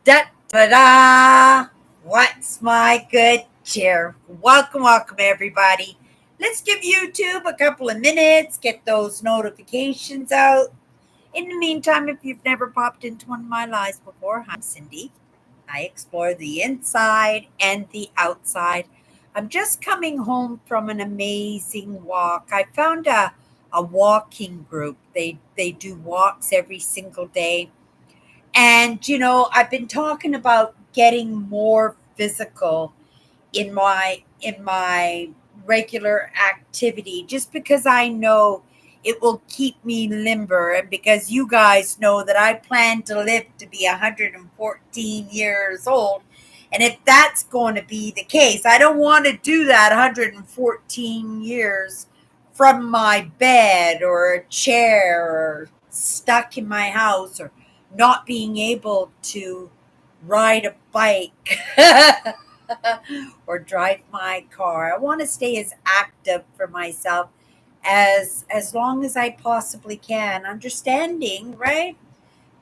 Da da da! What's my good cheer? Welcome, everybody. Let's give YouTube a couple of minutes, get those notifications out. In the meantime, if you've never popped into one of my lives before, I'm Cindy. I explore the inside and the outside. I'm just coming home from an amazing walk. I found a walking group. They do walks every single day, and I've been talking about getting more physical in my regular activity, just because I know it will keep me limber, and because you guys know that I plan to live to be 114 years old. And if that's going to be the case, I don't want to do that 114 years from my bed or a chair or stuck in my house or not being able to ride a bike or drive my car. I want to stay as active for myself as long as I possibly can. Understanding, right?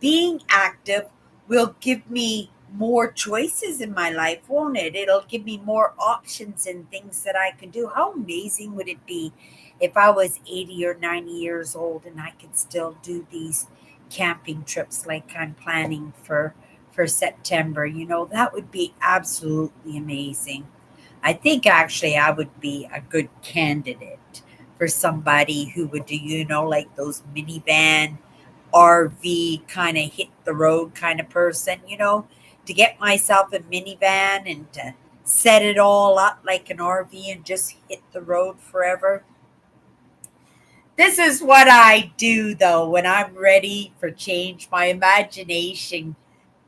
Being active will give me more choices in my life, won't it? It'll give me more options and things that I can do. How amazing would it be if I was 80 or 90 years old and I could still do these camping trips like I'm planning for September? That would be absolutely amazing. I think actually I would be a good candidate for somebody who would do, like those minivan RV kind of hit the road kind of person, to get myself a minivan and to set it all up like an RV and just hit the road forever. This is what I do though when I'm ready for change. My imagination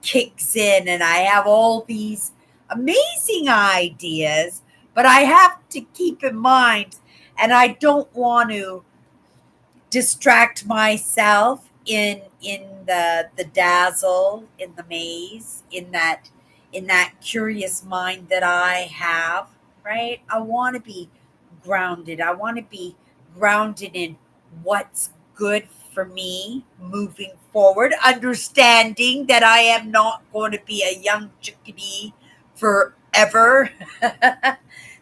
kicks in and I have all these amazing ideas, but I have to keep in mind, and I don't want to distract myself in the dazzle, in the maze, in that curious mind that I have, right? I want to be grounded. I want to be grounded in what's good for me moving forward, understanding that I am not going to be a young chickadee forever. That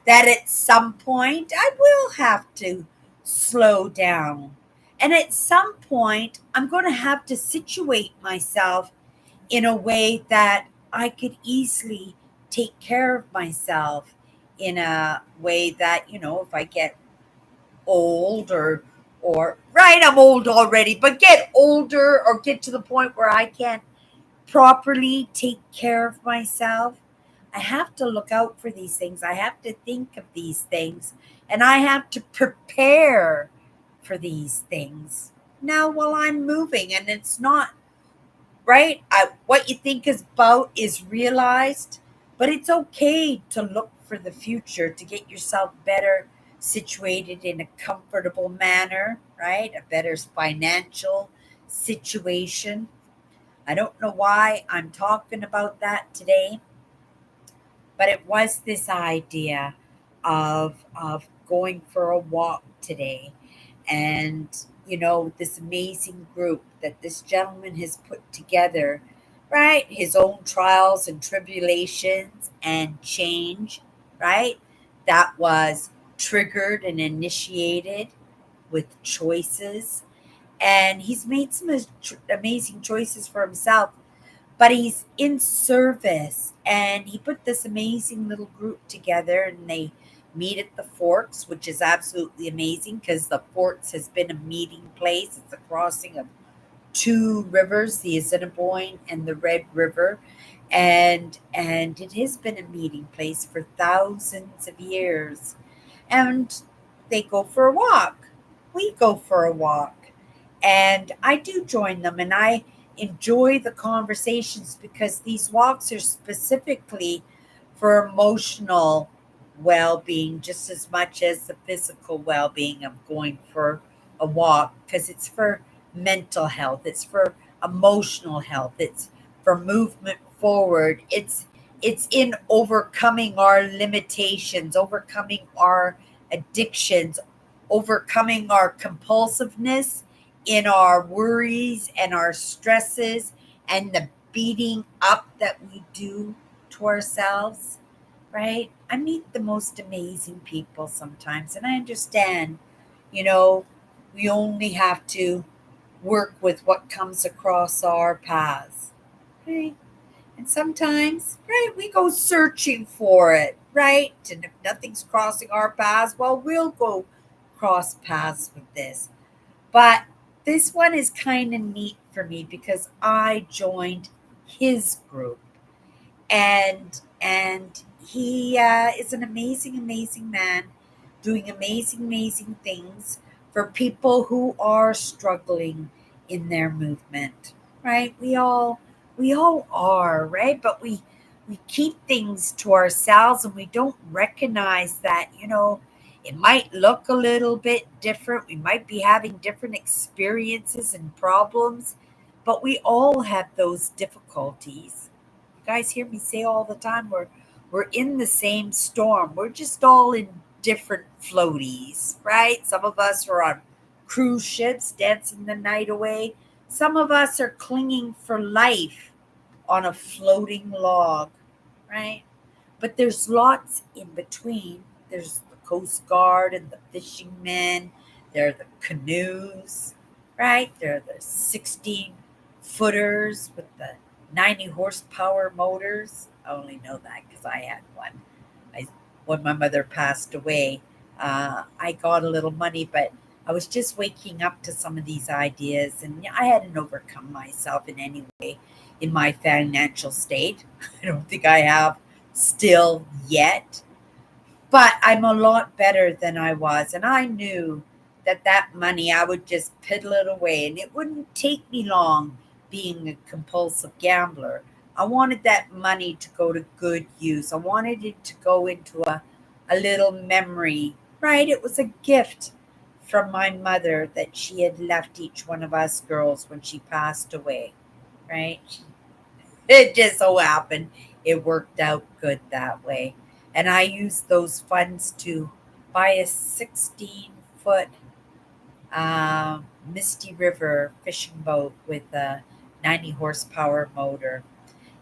at some point I will have to slow down. And at some point, I'm going to have to situate myself in a way that I could easily take care of myself, in a way that, if I get old or right, I'm old already, but get older or get to the point where I can't properly take care of myself, I have to look out for these things. I have to think of these things, and I have to prepare for these things now while I'm moving. And it's not right. What you think is about is realized, but it's okay to look for the future to get yourself better situated in a comfortable manner, right? A better financial situation. I don't know why I'm talking about that today, but it was this idea of going for a walk today, and this amazing group that this gentleman has put together, right? His own trials and tribulations and change, right? That was triggered and initiated with choices, and he's made some amazing choices for himself, but he's in service, and he put this amazing little group together, and they meet at the Forks, which is absolutely amazing because the Forks has been a meeting place. It's a crossing of two rivers, the Assiniboine and the Red River, and it has been a meeting place for thousands of years. And they go for a walk. We go for a walk, and I do join them, and I enjoy the conversations because these walks are specifically for emotional well-being just as much as the physical well-being of going for a walk, because it's for mental health, it's for emotional health, it's for movement forward, it's in overcoming our limitations, overcoming our addictions, overcoming our compulsiveness in our worries and our stresses, and the beating up that we do to ourselves, right? I meet the most amazing people sometimes, and I understand, you know, we only have to work with what comes across our paths, right? And sometimes, right, we go searching for it, right? And if nothing's crossing our paths, well, we'll go cross paths with this. But this one is kind of neat for me because I joined his group, and he is an amazing man, doing amazing things for people who are struggling in their movement. Right? We all are, right? But we keep things to ourselves and we don't recognize that, it might look a little bit different. We might be having different experiences and problems, but we all have those difficulties. You guys hear me say all the time, we're in the same storm. We're just all in different floaties, right? Some of us are on cruise ships dancing the night away. Some of us are clinging for life on a floating log, right? But there's lots in between. There's the Coast Guard and the fishing men. There are the canoes, right? There are the 16 footers with the 90 horsepower motors. I only know that because I had one. When my mother passed away, I got a little money, but I was just waking up to some of these ideas, and I hadn't overcome myself in any way in my financial state. I don't think I have still yet, but I'm a lot better than I was. And I knew that that money, I would just piddle it away and it wouldn't take me long being a compulsive gambler. I wanted that money to go to good use. I wanted it to go into a little memory, right? It was a gift from my mother that she had left each one of us girls when she passed away, right? It just so happened it worked out good that way. And I used those funds to buy a 16-foot Misty River fishing boat with a 90 horsepower motor.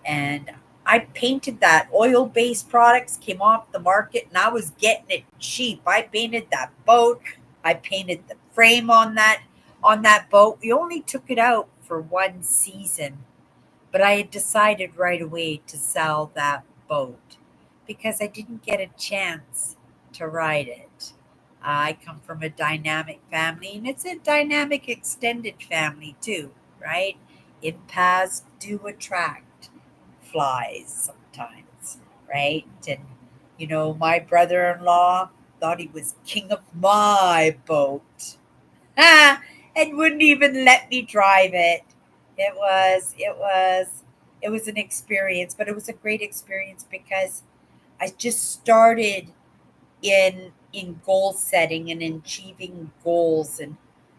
And I painted that. Oil-based products came off the market and I was getting it cheap. I painted that boat. I painted the frame on that boat. We only took it out for one season, but I had decided right away to sell that boat because I didn't get a chance to ride it. I come from a dynamic family, and it's a dynamic extended family too, right? Empaths do attract flies sometimes, right? And my brother-in-law thought he was king of my boat. And wouldn't even let me drive it. It was an experience, but it was a great experience because I just started in goal setting and in achieving goals, and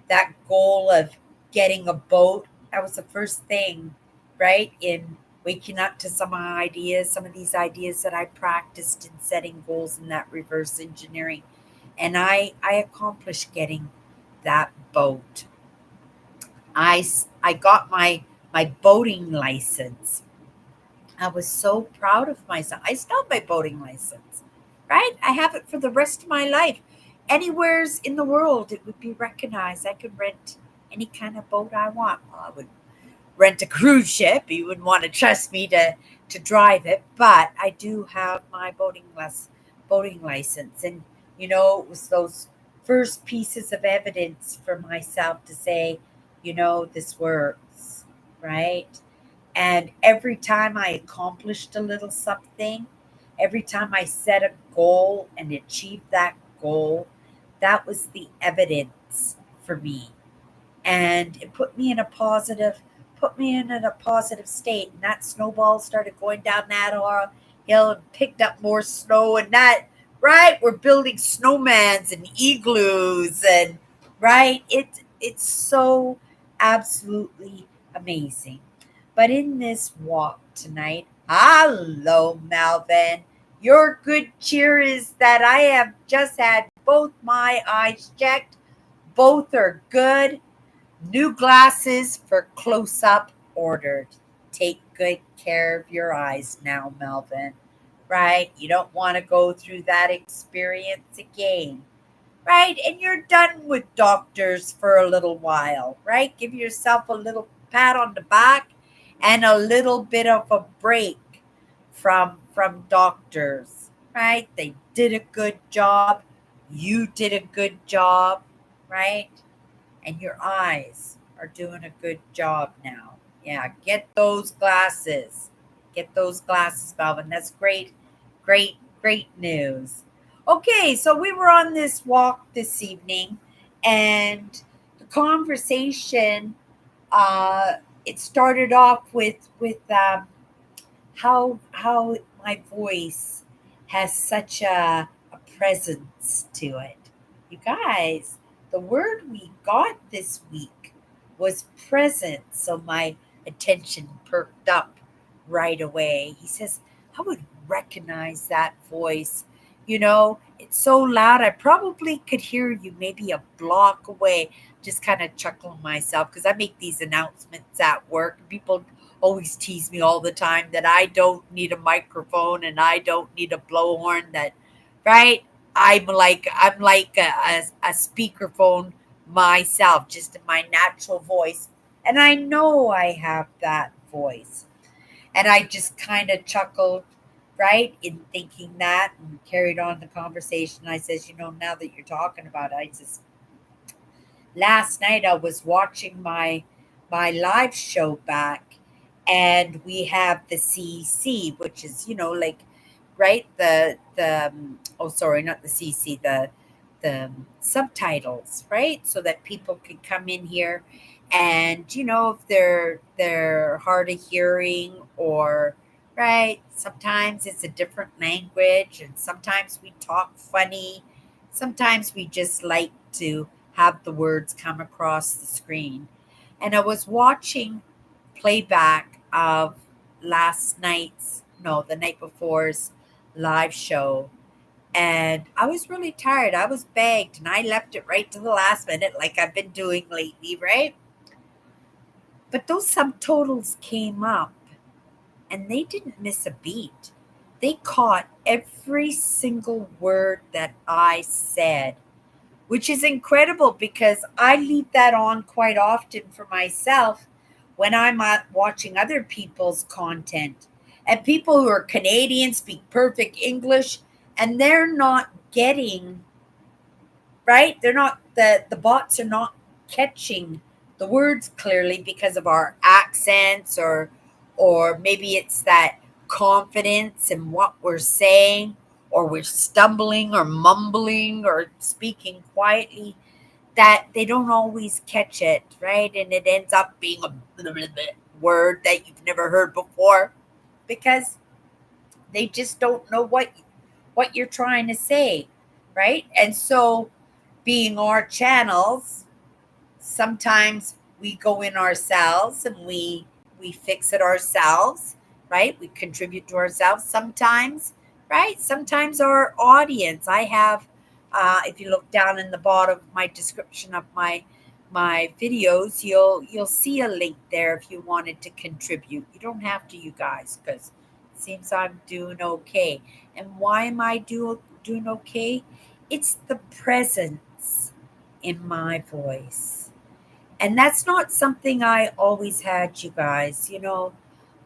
that goal of getting a boat, that was the first thing, right? In waking up to some of these ideas that I practiced in setting goals in that reverse engineering. And I accomplished getting that boat. I got my boating license. I was so proud of myself. I still have my boating license, right? I have it for the rest of my life. Anywheres in the world, it would be recognized. I could rent any kind of boat I want. Well, I would rent a cruise ship. You wouldn't want to trust me to drive it, but I do have my boating license, and it was those first pieces of evidence for myself to say, this works, right? And every time I accomplished a little something, every time I set a goal and achieved that goal, that was the evidence for me. And it put me in a positive state. And that snowball started going down that hill and picked up more snow. And that, right, we're building snowmans and igloos, and right, it's so absolutely amazing. But in this walk tonight, hello, Melvin. Your good cheer is that I have just had both my eyes checked. Both are good. New glasses for close up ordered. take good care of your eyes now, Melvin, right? You don't want to go through that experience again, right? And you're done with doctors for a little while, right? Give yourself a little pat on the back and a little bit of a break from doctors, right? They did a good job. You did a good job, right? And your eyes are doing a good job now. Yeah, get those glasses. Get those glasses, Melvin. That's great, great, great news. Okay, so we were on this walk this evening, and the conversation it started off with how my voice has such a presence to it. You guys, the word we got this week was present, so my attention perked up right away. He says, I would recognize that voice. You know, it's so loud, I probably could hear you maybe a block away. Just kind of chuckling myself because I make these announcements at work. People always tease me all the time that I don't need a microphone and I don't need a blowhorn. That, right? I'm like a speakerphone myself, just in my natural voice, and I know I have that voice. And I just kind of chuckled, right, in thinking that, and carried on the conversation. I says, now that you're talking about it, I just last night I was watching my live show back, and we have the CC, which is like, right, the oh, sorry, not the CC, the subtitles, right, so that people could come in here, and if they're hard of hearing, or right, sometimes it's a different language, and sometimes we talk funny, sometimes we just like to have the words come across the screen. And I was watching playback of last night's, no, the night before's live show. And I was really tired. I was bagged and I left it right to the last minute, like I've been doing lately, right? But those subtotals came up and they didn't miss a beat. They caught every single word that I said, which is incredible because I leave that on quite often for myself when I'm watching other people's content. And people who are Canadian speak perfect English, and they're not getting, right? They're not, the bots are not catching the words clearly because of our accents, or maybe it's that confidence in what we're saying, or we're stumbling or mumbling or speaking quietly, that they don't always catch it, right? And it ends up being a word that you've never heard before because they just don't know what you're trying to say, right? And so, being our channels, sometimes we go in ourselves and we fix it ourselves, right? We contribute to ourselves sometimes, right? Sometimes our audience, I have, if you look down in the bottom of my description of my videos, you'll see a link there if you wanted to contribute. You don't have to, you guys, because it seems I'm doing okay. And why am I doing okay? It's the presence in my voice. And that's not something I always had, you guys.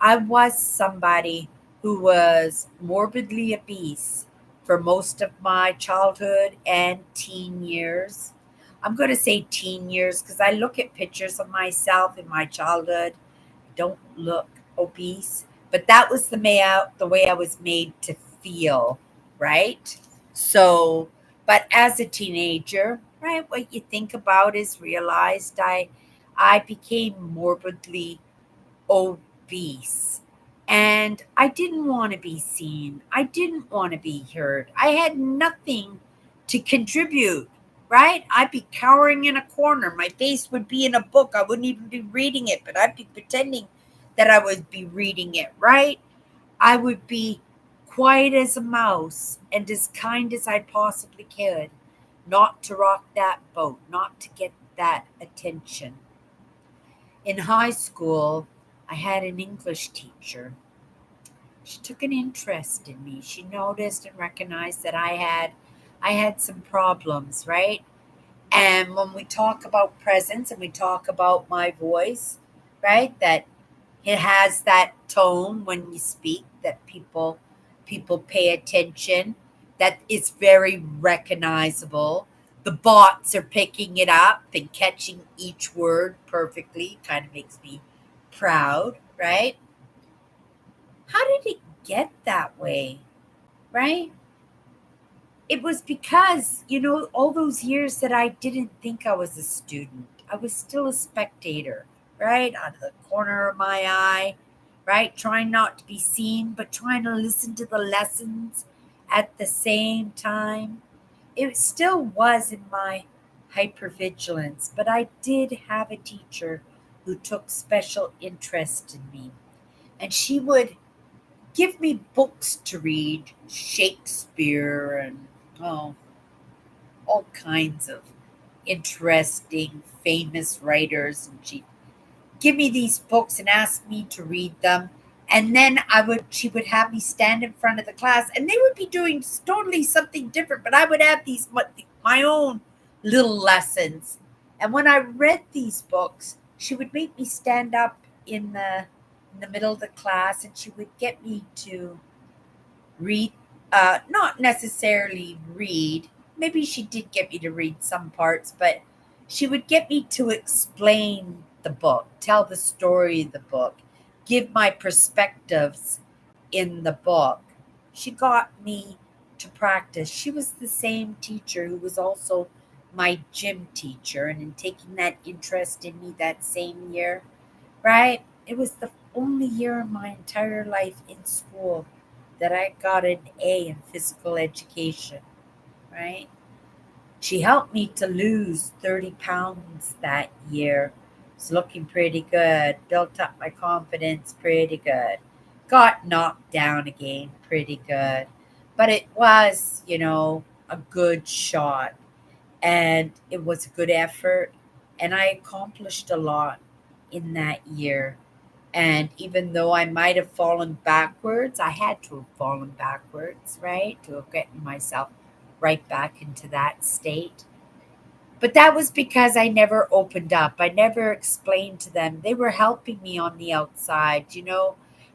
I was somebody who was morbidly obese for most of my childhood and teen years. I'm going to say teen years because I look at pictures of myself in my childhood. I don't look obese, but that was the way I was made to feel, right? So, but as a teenager, right, what you think about is realized I became morbidly obese. And I didn't want to be seen. I didn't want to be heard. I had nothing to contribute, right? I'd be cowering in a corner. My face would be in a book. I wouldn't even be reading it, but I'd be pretending that I would be reading it, right? I would be quiet as a mouse and as kind as I possibly could, not to rock that boat, not to get that attention. In high school, I had an English teacher. She took an interest in me. She noticed and recognized that I had some problems, right? And when we talk about presence and we talk about my voice, right? That it has that tone when you speak that people pay attention, that it's very recognizable. The bots are picking it up and catching each word perfectly. Kind of makes me proud, right? How did it get that way, right? It was because, all those years that I didn't think I was a student. I was still a spectator, right? Out of the corner of my eye, right? Trying not to be seen, but trying to listen to the lessons at the same time. It still was in my hypervigilance, but I did have a teacher who took special interest in me. And she would give me books to read, Shakespeare and, oh, all kinds of interesting, famous writers. And she'd give me these books and ask me to read them. And then she would have me stand in front of the class, and they would be doing totally something different, but I would have these my own little lessons. And when I read these books, she would make me stand up in the middle of the class, and she would get me to read, not necessarily read. Maybe she did get me to read some parts, but she would get me to explain the book, tell the story of the book, give my perspectives in the book. She got me to practice. She was the same teacher who was also my gym teacher, and in taking that interest in me that same year, right? It was the only year in my entire life in school that I got an A in physical education, right? She helped me to lose 30 pounds that year. It's looking pretty good. Built up my confidence pretty good. Got knocked down again pretty good. But it was, a good shot. And it was a good effort. And I accomplished a lot in that year. And even though I might have fallen backwards, I had to have fallen backwards, right? To have gotten myself right back into that state. But that was because I never opened up. I never explained to them. They were helping me on the outside,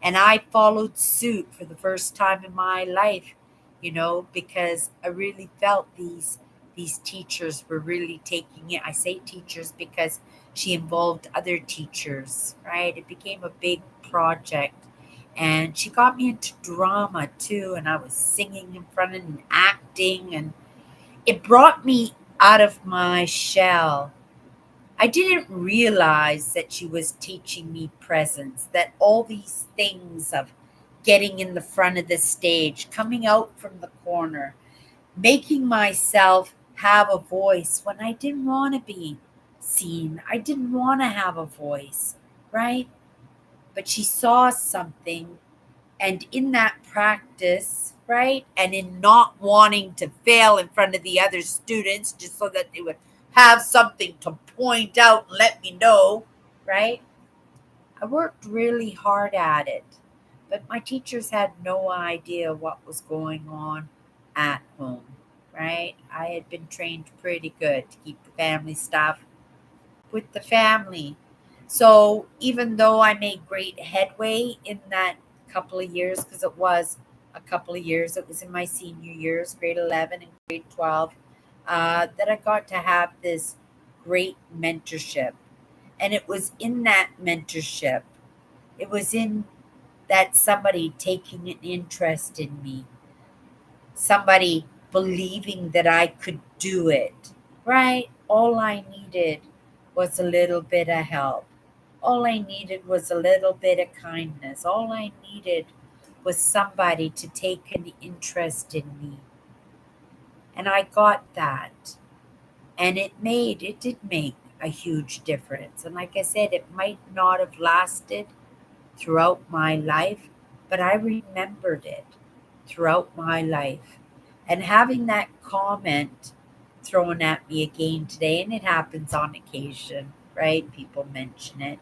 and I followed suit for the first time in my life, because I really felt these teachers were really taking it. I say teachers because she involved other teachers, right? It became a big project. And she got me into drama too, and I was singing in front and acting, and it brought me out of my shell. I didn't realize that she was teaching me presence, that all these things of getting in the front of the stage, coming out from the corner, making myself have a voice when I didn't want to be seen. I didn't want to have a voice, right? But she saw something, and in that practice, right, and in not wanting to fail in front of the other students just so that they would have something to point out and let me know, right, I worked really hard at it. But my teachers had no idea what was going on at home, right? I had been trained pretty good to keep the family stuff with the family. So even though I made great headway in that couple of years, because it was a couple of years, it was in my senior years, grade 11 and grade 12, that I got to have this great mentorship. And it was in that mentorship, it was in that somebody taking an interest in me, somebody believing that I could do it, right? All I needed was a little bit of help. All I needed was a little bit of kindness. All I needed was somebody to take an interest in me. And I got that. And it did make a huge difference. And like I said, it might not have lasted throughout my life, but I remembered it throughout my life. And having that comment thrown at me again today, and it happens on occasion, right? People mention it.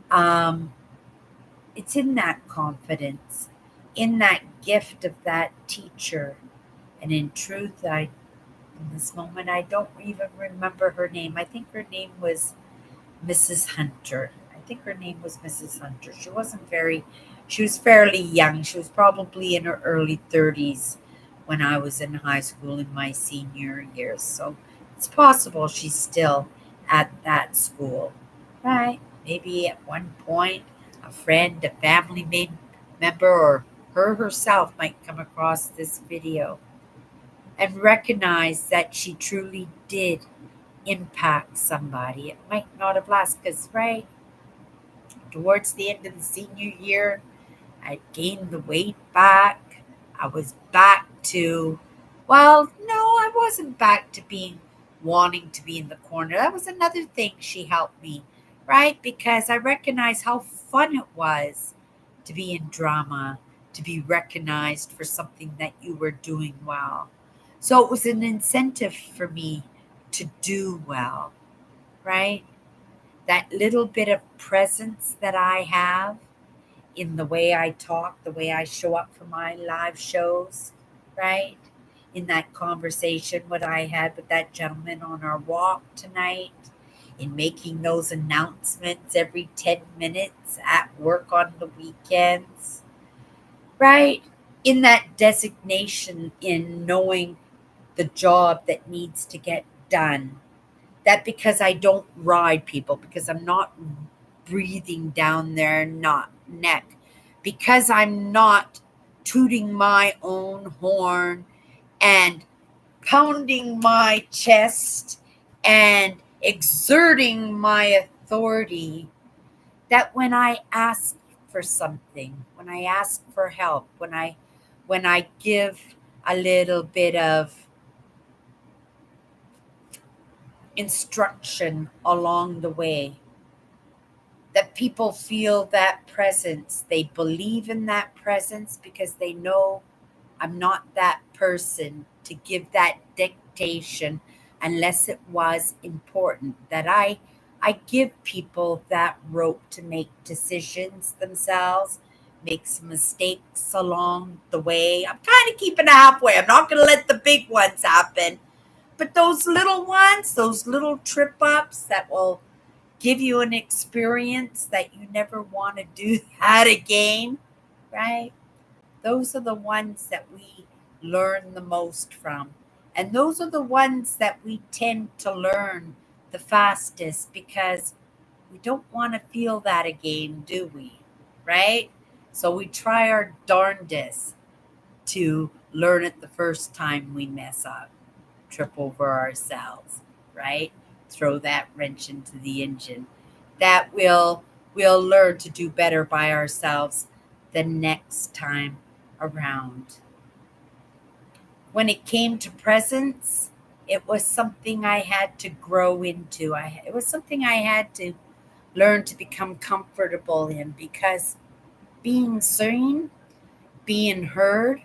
Um, It's in that confidence, in that gift of that teacher. And in truth, in this moment, I don't even remember her name. I think her name was Mrs. Hunter. I think her name was Mrs. Hunter. She was fairly young. She was probably in her early 30s when I was in high school in my senior years. So it's possible she's still at that school, right? Maybe at one point, a friend, a member, or her herself might come across this video and recognize that she truly did impact somebody. It might not have lasted because, right, towards the end of the senior year, I gained the weight back. I was back to, well, no, I wasn't back to being wanting to be in the corner. That was another thing she helped me, right? Because I recognized how fun it was to be in drama, to be recognized for something that you were doing well. So it was an incentive for me to do well, right? That little bit of presence that I have in the way I talk, the way I show up for my live shows, right? In that conversation what I had with that gentleman on our walk tonight, in making those announcements every 10 minutes at work on the weekends, right? In that designation, in knowing the job that needs to get done. That because I don't ride people, because I'm not breathing down their neck, because I'm not tooting my own horn and pounding my chest and exerting my authority, that when I ask for something, when I ask for help, when I give a little bit of instruction along the way, that people feel that presence. They believe in that presence because they know I'm not that person to give that dictation unless it was important. That I give people that rope to make decisions themselves, make some mistakes along the way. I'm kind of keeping halfway. I'm not going to let the big ones happen. But those little ones, those little trip ups that will give you an experience that you never want to do that again, right? Those are the ones that we learn the most from. And those are the ones that we tend to learn the fastest because we don't want to feel that again, do we? Right? So we try our darndest to learn it the first time we mess up, trip over ourselves, right? Throw that wrench into the engine. That we'll learn to do better by ourselves the next time around. When it came to presence, it was something I had to grow into. It was something I had to learn to become comfortable in because being seen, being heard,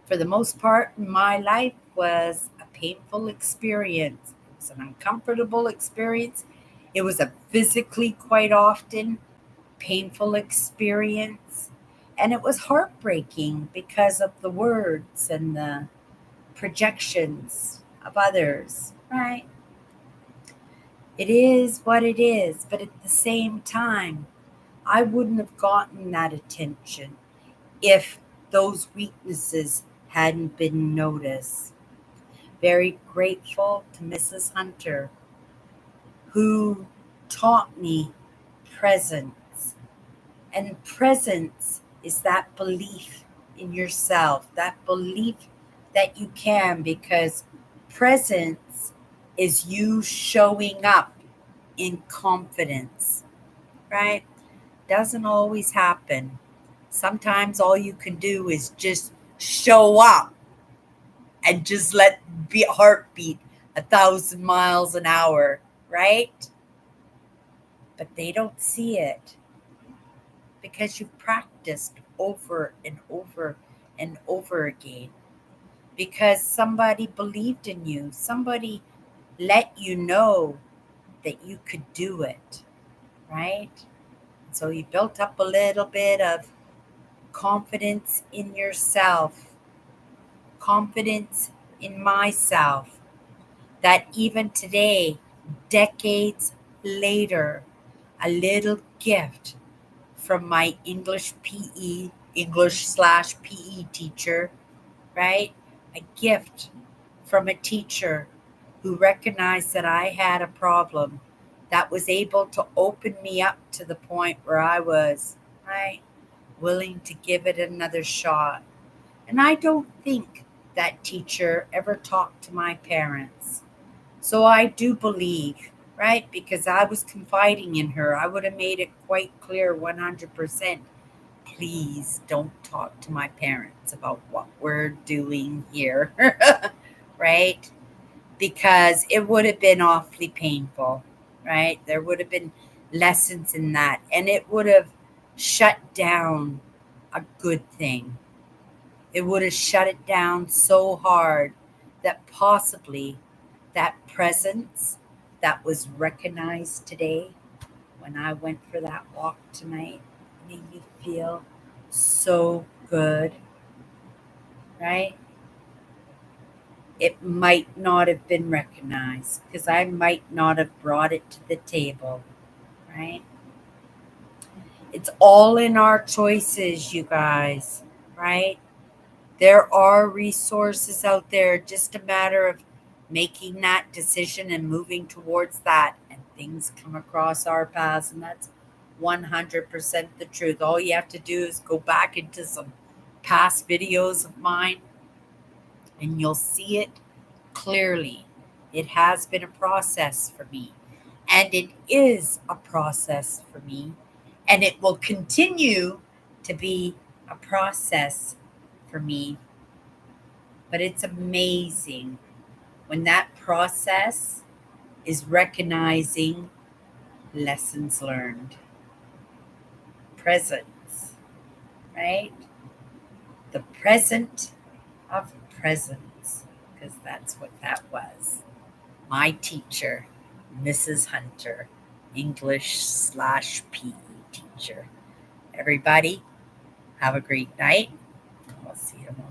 for the most part in my life was a painful experience. It was an uncomfortable experience. It was a physically, quite often, painful experience. And it was heartbreaking because of the words and the projections of others, right? It is what it is, but at the same time, I wouldn't have gotten that attention if those weaknesses hadn't been noticed. Very grateful to Mrs. Hunter, who taught me presence. And presence is that belief in yourself, that belief that you can, because presence is you showing up in confidence, right? Doesn't always happen. Sometimes all you can do is just show up and just let be heartbeat 1,000 miles an hour, right? But they don't see it because you've practiced over and over and over again. Because somebody believed in you, somebody let you know that you could do it, right? So you built up a little bit of confidence in yourself, confidence in myself, that even today, decades later, a little gift from my English/PE teacher, right? A gift from a teacher who recognized that I had a problem, that was able to open me up to the point where I was, right, willing to give it another shot. And I don't think that teacher ever talked to my parents. So I do believe, right, because I was confiding in her, I would have made it quite clear 100%. Please don't talk to my parents about what we're doing here, right? Because it would have been awfully painful, right? There would have been lessons in that, and it would have shut down a good thing. It would have shut it down so hard that possibly that presence that was recognized today when I went for that walk tonight made me feel so good, right? It might not have been recognized because I might not have brought it to the table, right? It's all in our choices, you guys, right? There are resources out there, just a matter of making that decision and moving towards that, and things come across our paths, and that's 100% the truth. All you have to do is go back into some past videos of mine and you'll see it clearly. It has been a process for me, and it is a process for me, and it will continue to be a process for me. But it's amazing when that process is recognizing lessons learned, presence, right? The present of presence, because that's what that was. My teacher, Mrs. Hunter, English/PE teacher. Everybody, have a great night. We'll see you tomorrow.